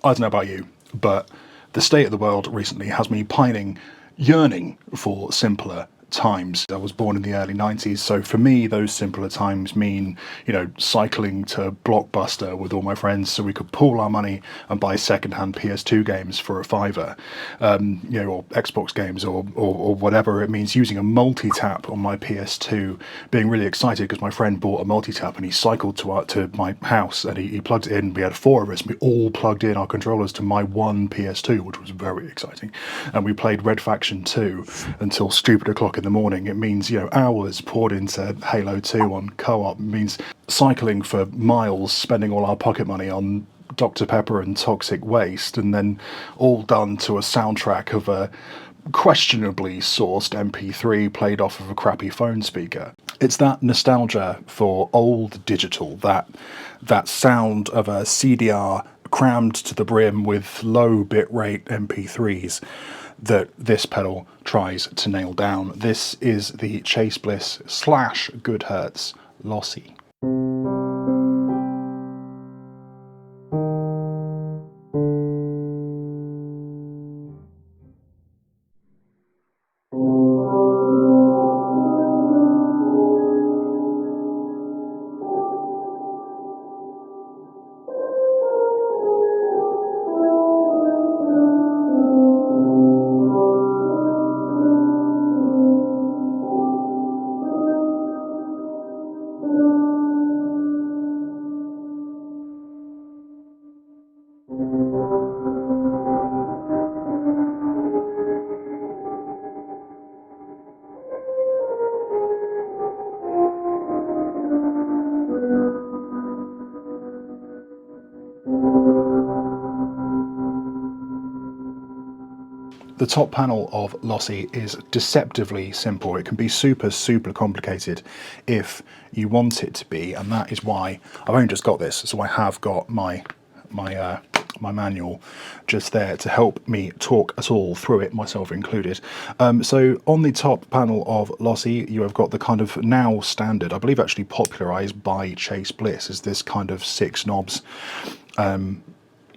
I don't know about you, but the state of the world recently has me pining, yearning for simpler times. I was born in the early 90s, so for me those simpler times mean, cycling to Blockbuster with all my friends so we could pool our money and buy second-hand PS2 games for a fiver, or Xbox games or whatever. It means using a multi-tap on my PS2, being really excited because my friend bought a multi-tap and he cycled to my house and he plugged it in. We had four of us, and we all plugged in our controllers to my one PS2, which was very exciting, and we played Red Faction 2 until stupid o'clock in the morning. It means, hours poured into Halo 2 on co-op. It means cycling for miles, spending all our pocket money on Dr. Pepper and toxic waste, and then all done to a soundtrack of a questionably sourced MP3 played off of a crappy phone speaker. It's that nostalgia for old digital, that sound of a CDR crammed to the brim with low bitrate MP3s, that this pedal tries to nail down. This is the Chase Bliss / Goodhertz Lossy. The top panel of Lossy is deceptively simple. It can be super, super complicated if you want it to be, and that is why I've only just got this, so I have got my manual just there to help me talk us all through it, myself included. So on the top panel of Lossy, you have got the kind of now standard, I believe actually popularized by Chase Bliss, is this kind of 6 knobs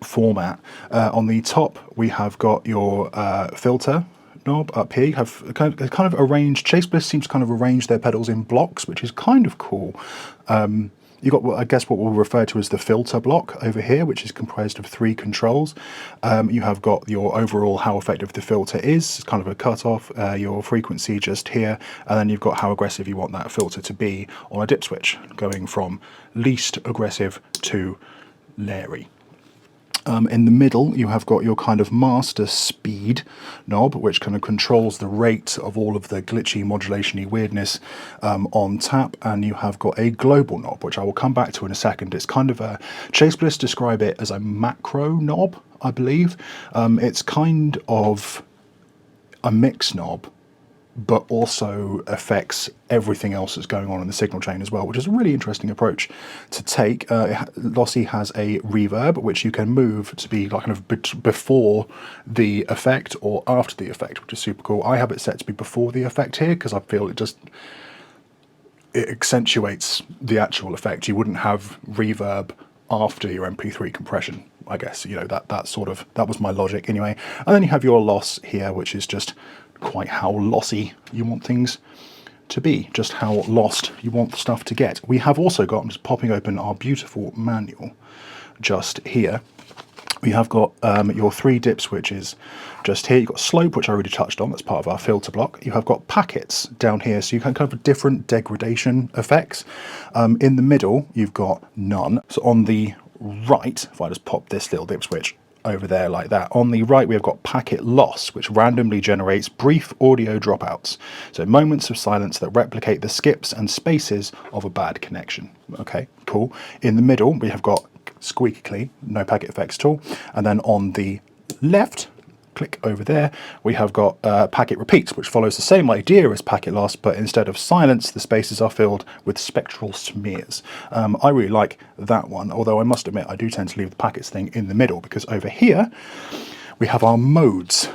format. On the top we have got your filter knob up here. You have kind of arranged, Chase Bliss seems to kind of arrange their pedals in blocks, which is kind of cool. You've got, I guess, what we'll refer to as the filter block over here, which is comprised of 3 controls. You have got your overall how effective the filter is, it's kind of a cutoff, your frequency just here, and then you've got how aggressive you want that filter to be on a dip switch, going from least aggressive to Larry. In the middle, you have got your kind of master speed knob, which kind of controls the rate of all of the glitchy modulation-y weirdness on tap, and you have got a global knob, which I will come back to in a second. It's kind of a, Chase Bliss describe it as a macro knob, I believe. It's kind of a mix knob, but also affects everything else that's going on in the signal chain as well, which is a really interesting approach to take. Lossy has a reverb, which you can move to be like kind of before the effect or after the effect, which is super cool. I have it set to be before the effect here because I feel it accentuates the actual effect. You wouldn't have reverb after your MP3 compression, I guess. That was my logic anyway. And then you have your loss here, which is just quite how lossy you want things to be, just how lost you want stuff to get. We have also got, I'm just popping open our beautiful manual just here. We have got your 3 dip switches just here. You've got slope, which I already touched on, that's part of our filter block. You have got packets down here, so you can kind of different degradation effects. In the middle, you've got none. So on the right, if I just pop this little dip switch over there like that, on the right we've got packet loss, which randomly generates brief audio dropouts, so moments of silence that replicate the skips and spaces of a bad connection. Okay, cool. In the middle we have got squeaky clean, no packet effects at all, and then on the left, click over there, we have got packet repeats, which follows the same idea as packet loss, but instead of silence, the spaces are filled with spectral smears. I really like that one, although I must admit I do tend to leave the packets thing in the middle, because over here we have our modes.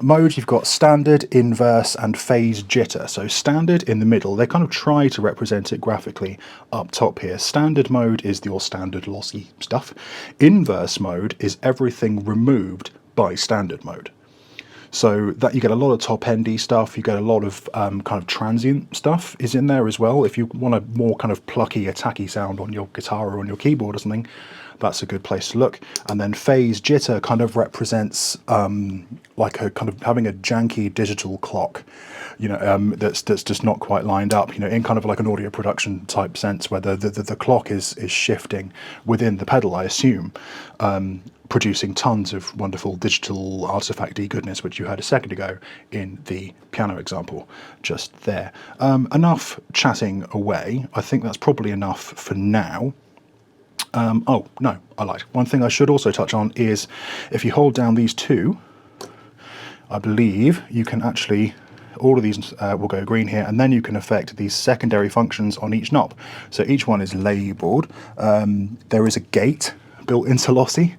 Mode, you've got standard, inverse, and phase jitter. So standard in the middle, they kind of try to represent it graphically up top here. Standard mode is your standard lossy stuff. Inverse mode is everything removed by standard mode. So that you get a lot of top-endy stuff, you get a lot of kind of transient stuff is in there as well. If you want a more kind of plucky, attacky sound on your guitar or on your keyboard or something, that's a good place to look. And then phase jitter kind of represents like a kind of having a janky digital clock, you know, that's just not quite lined up, you know, in kind of like an audio production type sense, where the clock is shifting within the pedal, I assume. Producing tons of wonderful digital artifacty goodness, which you heard a second ago in the piano example just there. Enough chatting away. I think that's probably enough for now. Oh, no, I lied. One thing I should also touch on is if you hold down these two, I believe you can actually, all of these will go green here, and then you can affect these secondary functions on each knob. So each one is labeled. There is a gate built into Lossy,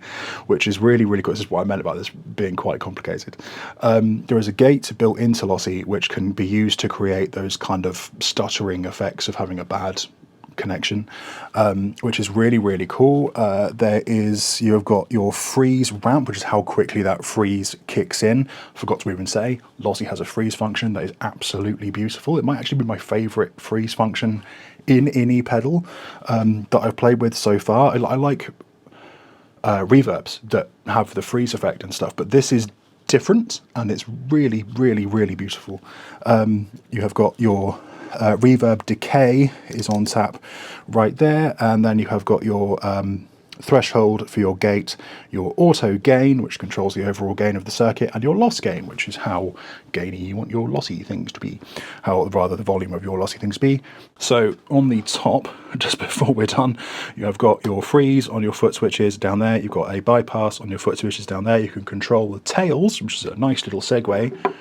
which is really, really cool. This is what I meant about this being quite complicated. There is a gate built into Lossy which can be used to create those kind of stuttering effects of having a bad connection, which is really, really cool. You've got your freeze ramp, which is how quickly that freeze kicks in. Forgot to even say, Lossy has a freeze function that is absolutely beautiful. It might actually be my favorite freeze function in any pedal that I've played with so far. I like reverbs that have the freeze effect and stuff, but this is different and it's really, really, really beautiful. You have got your reverb decay is on tap right there, and then you have got your threshold for your gate, your auto gain, which controls the overall gain of the circuit, and your loss gain, which is how gainy you want your lossy things to be, how rather the volume of your lossy things be. So on the top, just before we're done, you have got your freeze on your foot switches down there, you've got a bypass on your foot switches down there. You can control the tails, which is a nice little segue,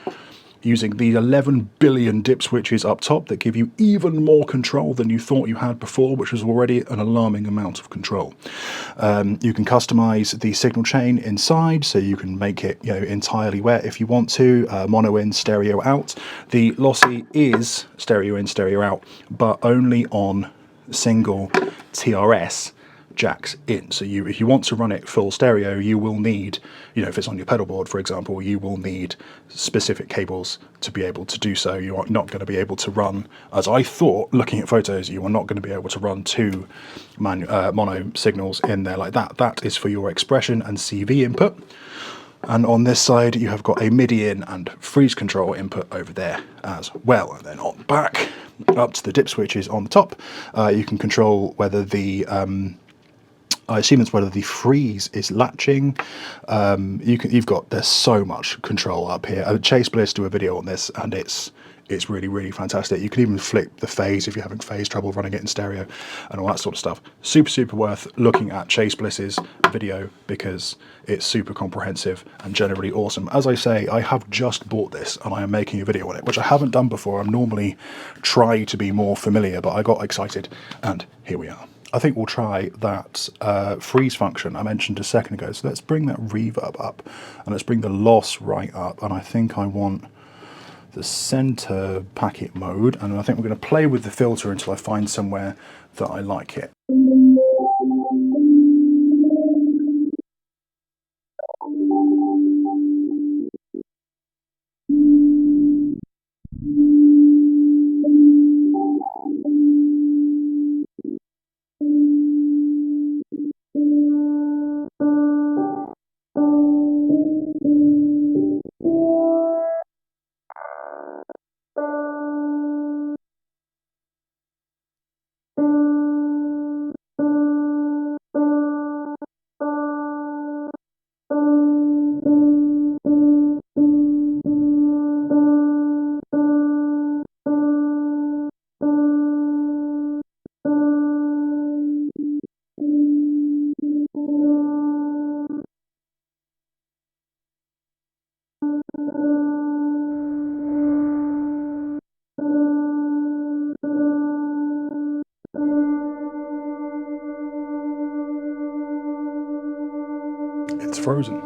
using the 11 billion dip switches up top that give you even more control than you thought you had before, which was already an alarming amount of control. You can customize the signal chain inside, so you can make it, you know, entirely wet if you want to. Mono in, stereo out. The Lossy is stereo in, stereo out, but only on single TRS jacks in. So if you want to run it full stereo, you will need, you know, if it's on your pedal board, for example, you will need specific cables to be able to do so. You are not going to be able to run, as I thought, looking at photos, you are not going to be able to run two mono signals in there like that. That is for your expression and CV input. And on this side, you have got a MIDI in and freeze control input over there as well. And then on the back, up to the dip switches on the top, you can control whether the I assume it's whether the freeze is latching. There's so much control up here. Chase Bliss do a video on this, and it's really, really fantastic. You can even flip the phase if you're having phase trouble running it in stereo and all that sort of stuff. Super, super worth looking at Chase Bliss's video because it's super comprehensive and generally awesome. As I say, I have just bought this and I am making a video on it, which I haven't done before. I'm normally try to be more familiar, but I got excited and here we are. I think we'll try that freeze function I mentioned a second ago. So let's bring that reverb up and let's bring the loss right up. And I think I want the center packet mode. And I think we're going to play with the filter until I find somewhere that I like it. It's frozen.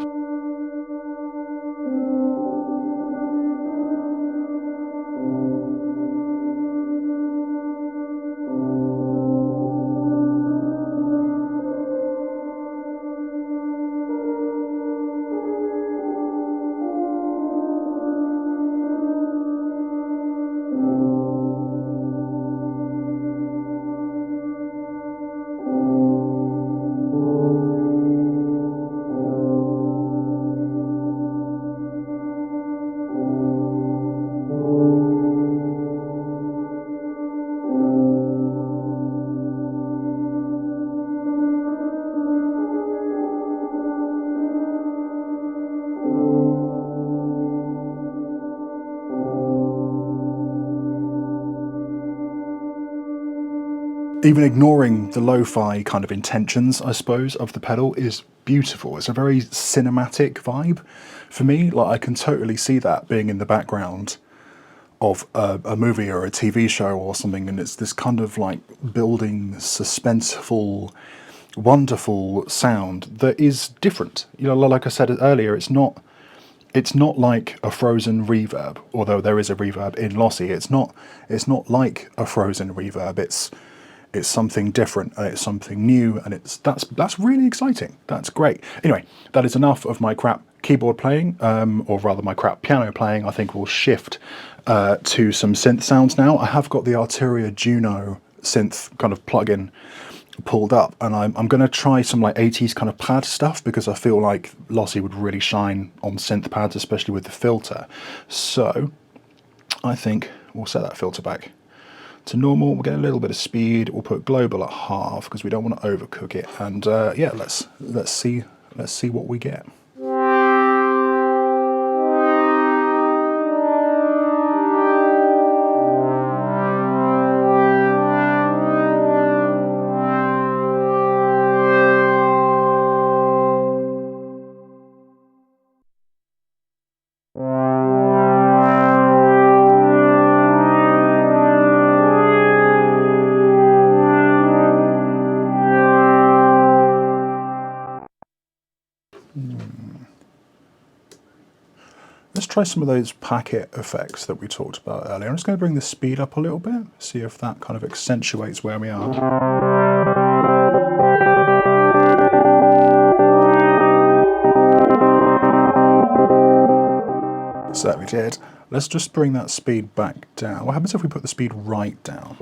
even ignoring the lo-fi kind of intentions, I suppose, of the pedal, is beautiful. It's a very cinematic vibe for me. Like, I can totally see that being in the background of a movie or a TV show or something, and it's this kind of like building suspenseful, wonderful sound that is different. You know, like I said earlier, it's not like a Frozen reverb, although there is a reverb in Lossy. It's not like a Frozen reverb. It's something different, and it's something new, and that's really exciting. That's great. Anyway, that is enough of my crap keyboard playing, or rather my crap piano playing. I think we'll shift to some synth sounds now. I have got the Arturia Juno synth kind of plugin pulled up, and I'm going to try some like 80s kind of pad stuff, because I feel like Lossy would really shine on synth pads, especially with the filter. So I think we'll set that filter back to normal. We'll get a little bit of speed. We'll put global at half because we don't want to overcook it. And yeah, let's see what we get. Let's try some of those packet effects that we talked about earlier. I'm just going to bring the speed up a little bit, see if that kind of accentuates where we are. Certainly did. Let's just bring that speed back down. What happens if we put the speed right down?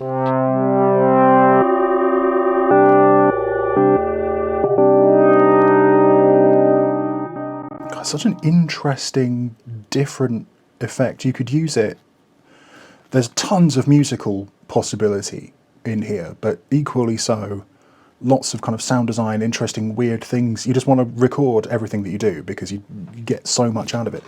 God, such an interesting, different effect. You could use it. There's tons of musical possibility in here, but equally so, lots of kind of sound design, interesting, weird things. You just want to record everything that you do because you get so much out of it.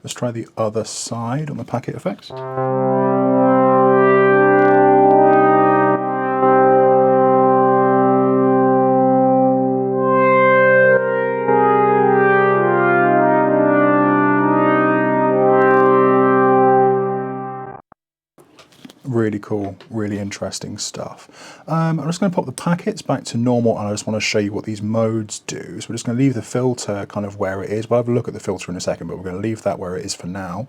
Let's try the other side on the packet effects. Really cool, really interesting stuff. I'm just going to pop the packets back to normal, and I just want to show you what these modes do. So we're just going to leave the filter kind of where it is. We'll have a look at the filter in a second, but we're going to leave that where it is for now.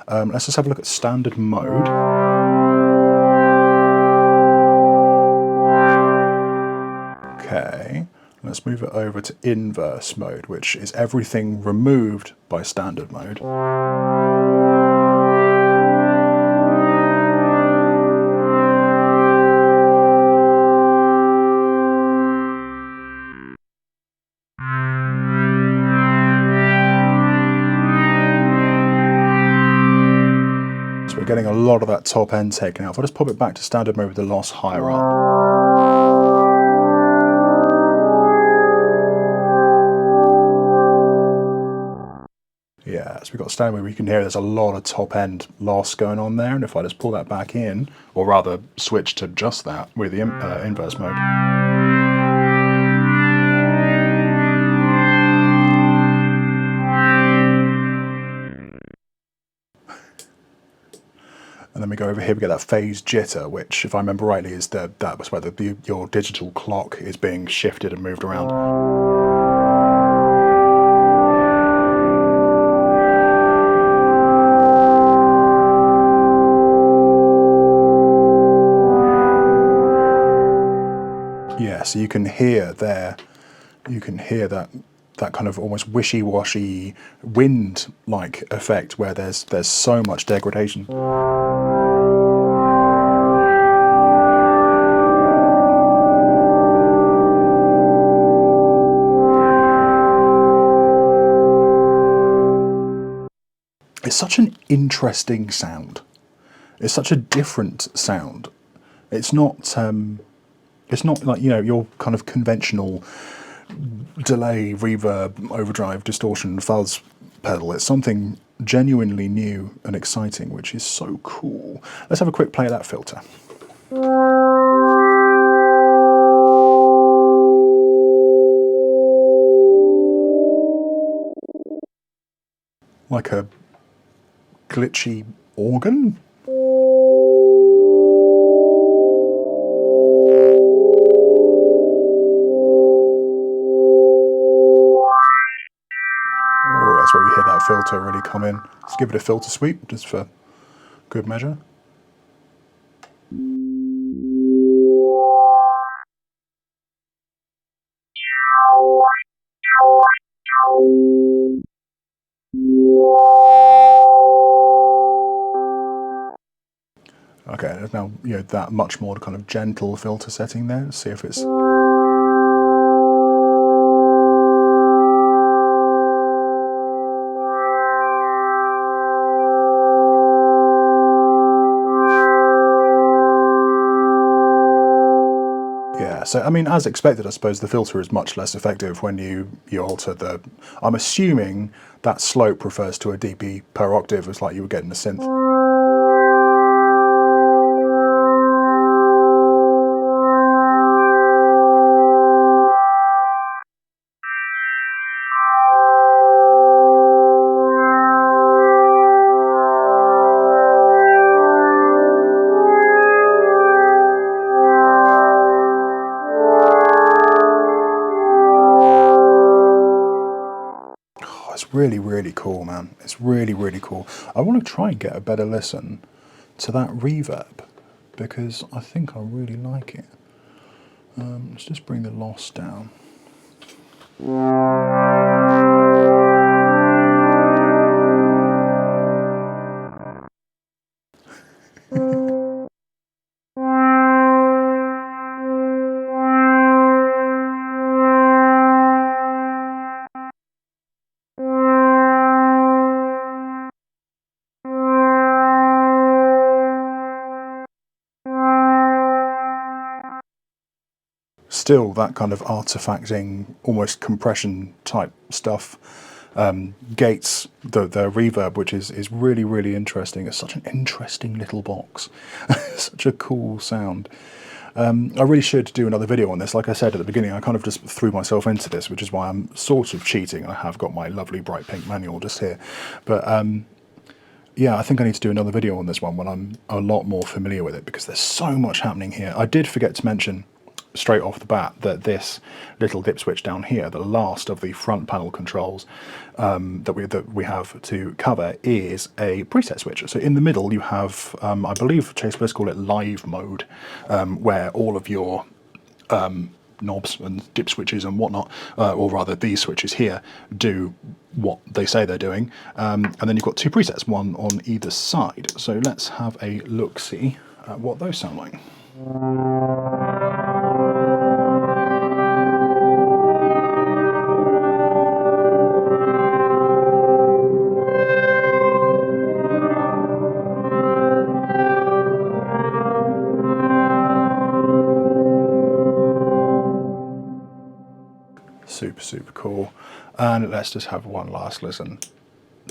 Let's just have a look at standard mode. Okay, let's move it over to inverse mode, which is everything removed by standard mode. Getting a lot of that top end taken out. If I just pop it back to standard mode with the loss higher up. Yeah, so we've got standard mode where you can hear there's a lot of top end loss going on there, and if I just pull that back in, or rather switch to just that with the inverse mode. And then we go over here, we get that phase jitter, which, if I remember rightly, is that was where your digital clock is being shifted and moved around. Yeah, so you can hear there, you can hear that kind of almost wishy-washy wind-like effect where there's so much degradation. It's such an interesting sound. It's such a different sound. It's not like, you know, your kind of conventional delay, reverb, overdrive, distortion, fuzz pedal. It's something genuinely new and exciting, which is so cool. Let's have a quick play of that filter. Like a glitchy organ? Oh, that's where we hear that filter really come in. Let's give it a filter sweep, just for good measure. Okay, there's now that much more kind of gentle filter setting there. Let's see if it's... Yeah, so I mean, as expected, I suppose the filter is much less effective when you alter the... I'm assuming that slope refers to a dB per octave, it's like you would get in a synth. It's really, really cool, man. It's really, really cool. I want to try and get a better listen to that reverb because I think I really like it. Let's just bring the loss down. Still that kind of artifacting, almost compression type stuff. Gates, the reverb, which is really, really interesting. It's such an interesting little box. Such a cool sound. I really should do another video on this. Like I said at the beginning, I kind of just threw myself into this, which is why I'm sort of cheating. I have got my lovely bright pink manual just here. But yeah, I think I need to do another video on this one when I'm a lot more familiar with it, because there's so much happening here. I did forget to mention straight off the bat that this little dip switch down here, the last of the front panel controls that we have to cover, is a preset switch. So in the middle you have, I believe Chase Bliss call it live mode, where all of your knobs and dip switches and whatnot, or rather these switches here, do what they say they're doing. And then you've got two presets, one on either side. So let's have a look-see at what those sound like. Super, super cool. And let's just have one last listen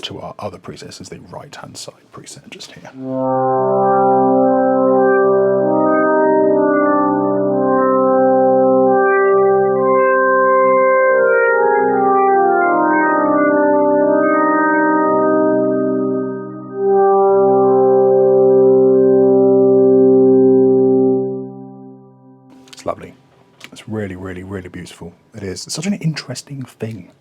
to our other preset. This is the right-hand side preset just here. It's lovely. It's really, really, really beautiful. It is. It's such an interesting thing.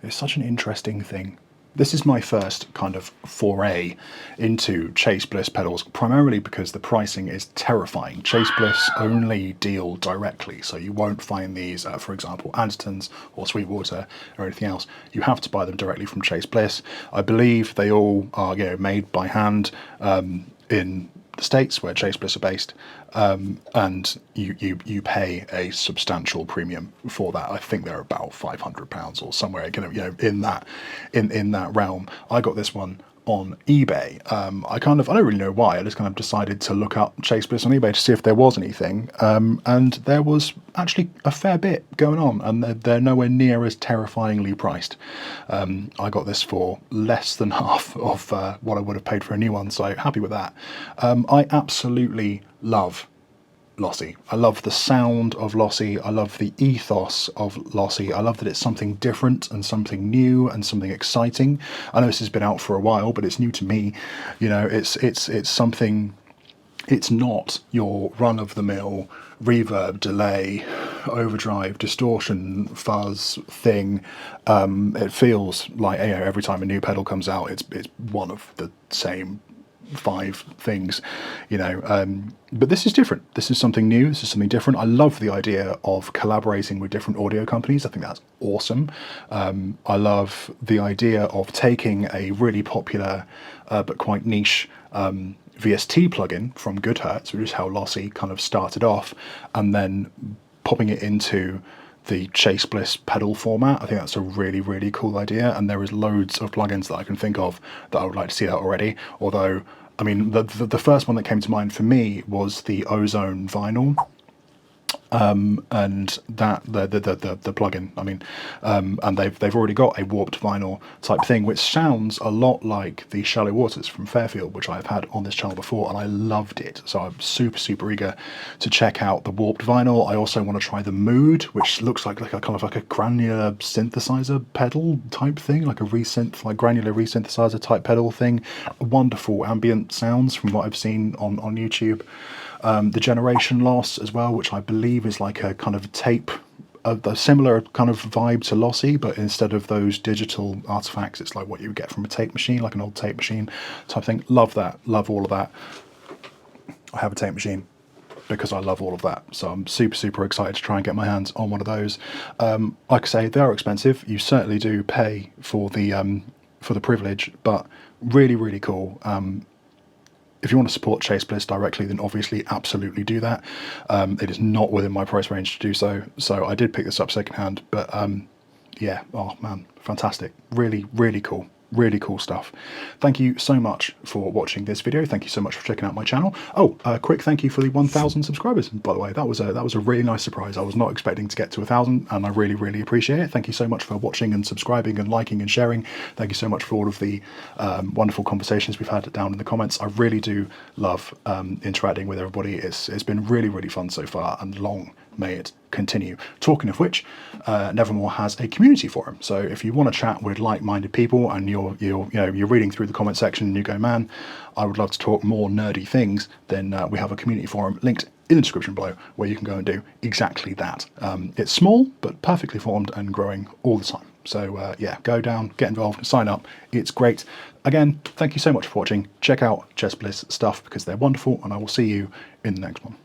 It's such an interesting thing. This is my first kind of foray into Chase Bliss pedals, primarily because the pricing is terrifying. Chase Bliss only deal directly, so you won't find these at, for example, Anderton's or Sweetwater or anything else. You have to buy them directly from Chase Bliss. I believe they all are, made by hand in the States where Chase Bliss are based, and you pay a substantial premium for that. I think they're about £500 or somewhere, in that realm. I got this one on eBay. I don't really know why, I just kind of decided to look up Chase Bliss on eBay to see if there was anything, and there was actually a fair bit going on, and they're nowhere near as terrifyingly priced. I got this for less than half of what I would have paid for a new one, so happy with that. I absolutely love Lossy. I love the sound of Lossy. I love the ethos of Lossy. I love that it's something different and something new and something exciting. I know this has been out for a while, but it's new to me. You know, it's something. It's not your run-of-the-mill reverb, delay, overdrive, distortion, fuzz thing. It feels like, you know, every time a new pedal comes out, it's one of the same 5 things, you know, but this is different. This is something new. This is something different. I love the idea of collaborating with different audio companies. I think that's awesome. I love the idea of taking a really popular but quite niche VST plugin from Goodhertz, which is how Lossy kind of started off, and then popping it into the Chase Bliss pedal format. I think that's a really, really cool idea, and there is loads of plugins that I can think of that I would like to see that already. Although, I mean, the first one that came to mind for me was the Ozone vinyl, and that the plugin. I mean, and they've already got a warped vinyl type thing, which sounds a lot like the Shallow Waters from Fairfield, which I've had on this channel before, and I loved it. So I'm super eager to check out the warped vinyl. I also want to try the Mood, which looks like a kind of like a granular synthesizer pedal type thing, like a granular resynthesizer type pedal thing. Wonderful ambient sounds from what I've seen on YouTube. The Generation Loss as well, which I believe is like a kind of tape, a similar kind of vibe to Lossy, but instead of those digital artifacts, it's like what you would get from a tape machine, like an old tape machine type thing. Love that, love all of that. I have a tape machine because I love all of that, so I'm super excited to try and get my hands on one of those. Like I say, they are expensive. You certainly do pay for the privilege, but really cool. If you want to support Chase Bliss directly, then obviously absolutely do that. It is not within my price range to do so, so I did pick this up secondhand, but yeah, oh man, fantastic. Really cool. Really cool stuff. Thank you so much for watching this video. Thank you so much for checking out my channel. Oh, a quick thank you for the 1,000 subscribers, by the way. That was a really nice surprise. I was not expecting to get to 1,000, and I really appreciate it. Thank you so much for watching and subscribing and liking and sharing. Thank you so much for all of the wonderful conversations we've had down in the comments. I really do love interacting with everybody. It's been really fun so far, and long may it continue. Talking of which, Nevermore has a community forum. So if you want to chat with like-minded people, and you're reading through the comment section and you go, man, I would love to talk more nerdy things, then we have a community forum linked in the description below where you can go and do exactly that. It's small but perfectly formed and growing all the time. So yeah, go down, get involved, sign up. It's great. Again, thank you so much for watching. Check out Chase Bliss stuff because they're wonderful, and I will see you in the next one.